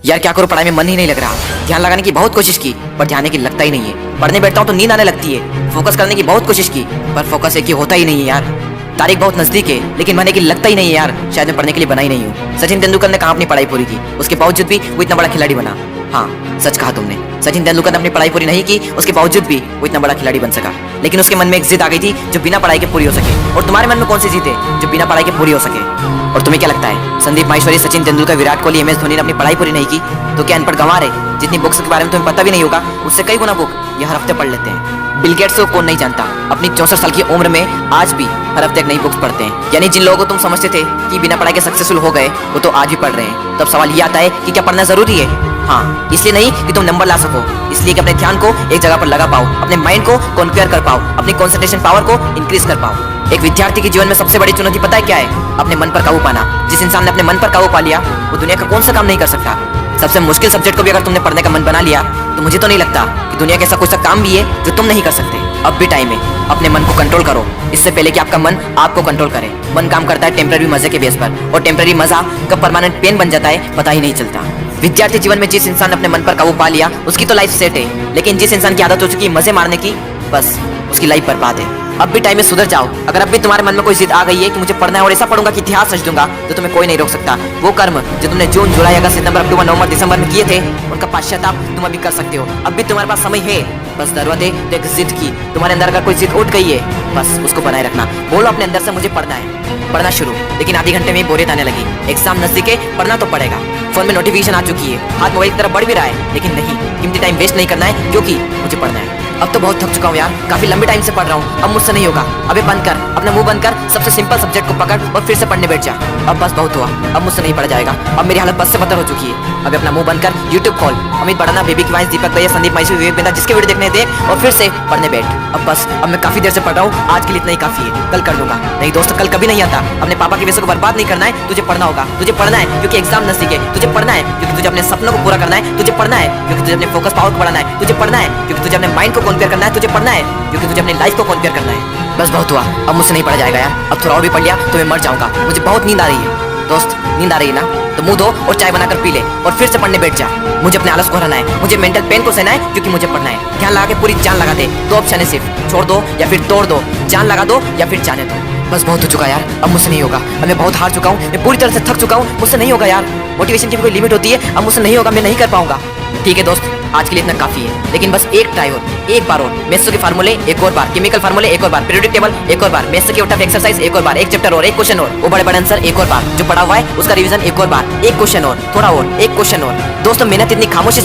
यार क्या करूँ, पढ़ाई में मन ही नहीं लग रहा। ध्यान लगाने की बहुत कोशिश की पर ध्यान की लगता ही नहीं है। पढ़ने बैठता हूँ तो नींद आने लगती है। फोकस करने की बहुत कोशिश की पर फोकस एक ही होता ही नहीं है यार। तारीख बहुत नजदीक है लेकिन मन की लगता ही नहीं है यार। शायद मैं पढ़ने के लिए बना ही नहीं हूँ। सचिन तेंदुलकर ने कहाँ अपनी पढ़ाई पूरी की, उसके बावजूद भी वो इतना बड़ा खिलाड़ी बना। हाँ सच कहा तुमने, सचिन तेंदुलकर ने अपनी पढ़ाई पूरी नहीं की, उसके बावजूद भी वो इतना बड़ा खिलाड़ी बन सका। लेकिन उसके मन में एक जिद आ गई थी जो बिना पढ़ाई के पूरी हो सके। और तुम्हारे मन में कौन सी जिद है जो बिना पढ़ाई के पूरी हो सके? और तुम्हें क्या लगता है संदीप माहेश्वरी, सचिन तेंदुलकर, विराट कोहली, MS धोनी ने अपनी पढ़ाई पूरी नहीं की तो क्या अनपढ़ गंवार है? जितनी बुक्स के बारे में तुम्हें पता भी नहीं होगा उससे कई गुना बुक ये हर हफ्ते पढ़ लेते हैं। बिल गेट्स को कौन नहीं जानता, अपनी 64 साल की उम्र में आज भी हर हफ्ते एक नई बुक्स पढ़ते हैं। यानी जिन लोगों को तुम समझते थे कि बिना पढ़ाई के सक्सेसफुल हो गए वो तो आज भी पढ़ रहे हैं। तब सवाल ये आता है कि क्या पढ़ना जरूरी है? हाँ, इसलिए नहीं कि तुम नंबर ला सको, इसलिए कि अपने ध्यान को एक जगह पर लगा पाओ, अपने माइंड को कॉन्क्वेयर कर पाओ, अपनी कंसंट्रेशन पावर को इंक्रीज कर पाओ। एक विद्यार्थी के जीवन में सबसे बड़ी चुनौती पता है क्या है? अपने मन पर काबू पाना। जिस इंसान ने अपने मन पर काबू पा लिया वो दुनिया का कौन सा काम नहीं कर सकता। सबसे मुश्किल सब्जेक्ट को भी अगर तुमने पढ़ने का मन बना लिया तो मुझे तो नहीं लगता कि दुनिया के ऐसा कोई सा काम भी है जो तुम नहीं कर सकते। अब भी टाइम है, अपने मन को कंट्रोल करो इससे पहले कि आपका मन आपको कंट्रोल करे। मन काम करता है टेम्पररी मजे के बेस पर और टेम्पररी मजा कब परमानेंट पेन बन जाता है पता ही नहीं चलता। विद्यार्थी जीवन में जिस इंसान ने अपने मन पर काबू पा लिया उसकी तो लाइफ सेट है, लेकिन जिस इंसान की आदत हो चुकी है मजे मारने की, बस उसकी लाइफ बर्बाद है। अब भी टाइम में सुधर जाओ। अगर अब भी तुम्हारे मन में कोई जिद आ गई है कि मुझे पढ़ना है और ऐसा पढ़ूंगा कि इतिहास रच दूंगा तो तुम्हें कोई नहीं रोक सकता। वो कर्म जो तुमने जून, जुलाई, अगस्त, सितंबर, अक्टूबर, नवंबर, दिसंबर में किए थे उनका पश्चाताप तुम अभी कर सकते हो। अब भी तुम्हारे पास समय है, बस जरूरत है तो एक जिद की। तुम्हारे अंदर अगर कोई जिद उठ गई है बस उसको बनाए रखना। बोलो अपने अंदर से मुझे पढ़ना है, पढ़ना शुरू। लेकिन आधे घंटे में बोरियत आने लगी, एग्जाम नजदीक है, पढ़ना तो पड़ेगा। फोन में नोटिफिकेशन आ चुकी है, हाथ मोबाइल की तरफ बढ़ भी रहा है, लेकिन नहीं, कीमती टाइम वेस्ट नहीं करना है क्योंकि मुझे पढ़ना है। अब तो बहुत थक चुका हूँ यार, काफी लंबे टाइम से पढ़ रहा हूँ, अब मुझसे नहीं होगा। अबे बंद कर, अपना मुंह बंद कर, सबसे सिंपल सब्जेक्ट को पकड़ और फिर से पढ़ने बैठ जा। अब बस बहुत हुआ, अब मुझसे नहीं पढ़ा जाएगा। अब मेरी हालत बस से बदतर हो चुकी है। अब अपना मुंह बंद कर, यूट्यूब खोल, अमित बड़ाना, बेबी की वाइस, दीपक भैया, संदीप माहेश्वरी, विवेक बिंदा, जिसके वीडियो देखने देख और फिर से पढ़ने बैठ। अब बस, अब मैं काफी देर से पढ़ रहा हूँ, आज के लिए इतना ही काफी है, कल कर दूंगा। नहीं दोस्त, कल कभी नहीं आता। अपने पापा के पैसे को बर्बाद नहीं करना है, तुझे पढ़ना होगा। तुझे पढ़ना है क्योंकि एग्जाम नजदीक है, तुझे पढ़ना है क्योंकि तुझे अपने सपनों को पूरा करना है, तुझे पढ़ना है क्योंकि तुझे अपने फोकस पावर को बढ़ाना है, तुझे पढ़ना है क्योंकि तुझे अपने माइंड को कॉन्क्वेयर करना है, तुझे पढ़ना है क्योंकि तुझे अपनी लाइफ को कॉन्क्वेयर करना है। बस बहुत हुआ, अब मुझसे नहीं पढ़ा जाएगा यार। अब थोड़ा और भी पढ़ लिया तो मैं मर जाऊंगा। मुझे बहुत नींद आ रही है। दोस्त, नींद आ रही है ना तो मुंह धो और चाय बनाकर पी ले और फिर से पढ़ने बैठ जा। मुझे अपने आलस को हराना है, मुझे मेंटल पेन को सहना है क्योंकि मुझे पढ़ना है। ध्यान लगा के पूरी जान लगा दे। दो ऑप्शन है सिर्फ, छोड़ दो या फिर तोड़ दो, जान लगा दो या फिर जाने दो। बस बहुत हो चुका यार, अब मुझसे नहीं होगा। अब मैं बहुत हार चुका हूँ, मैं पूरी तरह से थक चुका हूँ, मुझसे नहीं होगा यार। मोटिवेशन की भी कोई लिमिट होती है, अब मुझसे नहीं होगा, मैं नहीं कर पाऊंगा। ठीक है दोस्त, आज के लिए इतना काफी है, लेकिन बस एक ट्राई और, एक बार और। मैथ्स के फार्मूले एक और बार, केमिकल फार्मूले एक और बार, पीरियोडिक टेबल एक और बार, मैथ्स के टफ एक्सरसाइज एक और बार, एक चैप्टर और, एक क्वेश्चन और, वो बड़े बड़े आंसर एक और बार, जो पढ़ा हुआ है उसका रिवीजन एक और बार, एक क्वेश्चन और, थोड़ा और, एक क्वेश्चन और। दोस्तों मेहनत इतनी खामोशी